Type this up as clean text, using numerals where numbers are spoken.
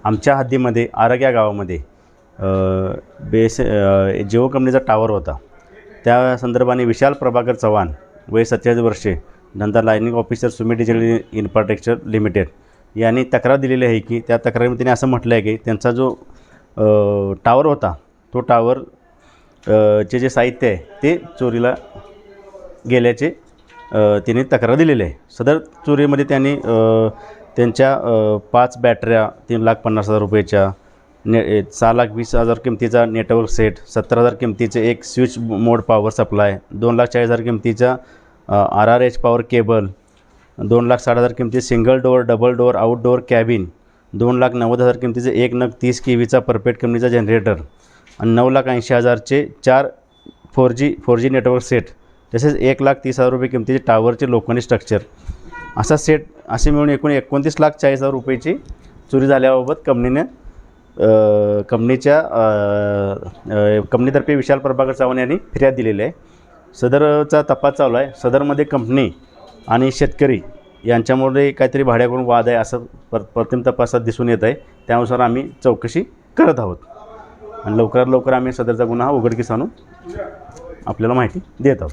आमच्या हद्दीमध्ये आरग या गावामध्ये जिओ कंपनीचा टावर होता. त्या संदर्भाने विशाल प्रभाकर चव्हाण वय 47 वर्षे, नंतर लाईनिंग officer Summit Digital Infrastructure Limited यांनी तक्रार दिलेली आहे की त्या तक्रारीमध्ये त्यांनी असं म्हटलं आहे की त्यांचा जो टावर होता तो टावर चे जे साहित्य आहे ते चोरीला गेल्याचे त्यांनी तक्रार दिलेली आहे. सदर चोरीमध्ये त्यांनी त्यांच्या 5 बॅटऱ्या 3,50,000 रुपयाच्या, 6,20,000 किमतीचा नेटवर्क सेट, 17,000 किमतीचे एक स्विच मोड पॉवर सप्लाय, 2,40,000 किमतीचा RRH पॉवर केबल, 2,60,000 किमती single door double door outdoor cabin, 2,90,000 किमतीचे एक नग 30 kVचा परफेक्ट कंपनीचा जनरेटर आणि 9,80,000चे 4 4G नेटवर्क सेट, तसेच 1,30,000 रुपये किमतीचे टावरचे लोखंडी स्ट्रक्चर असा सेट असे मिळून एकूण 29,40,000 रुपयाची चोरी झाल्याबाबत कंपनीतर्फे विशाल प्रभाकर चव्हाण यांनी फिर्याद दिलेली आहे. सदरचा तपास चालू आहे. सदरमध्ये कंपनी आणि शेतकरी यांच्यामुळे काहीतरी भाड्याकडून वाद आहे असं प्रथम तपासात दिसून येत आहे. त्यानुसार आम्ही चौकशी करत आहोत आणि लवकरात लवकर आम्ही सदरचा गुन्हा उघडकीस आणून आपल्याला माहिती देत आहोत.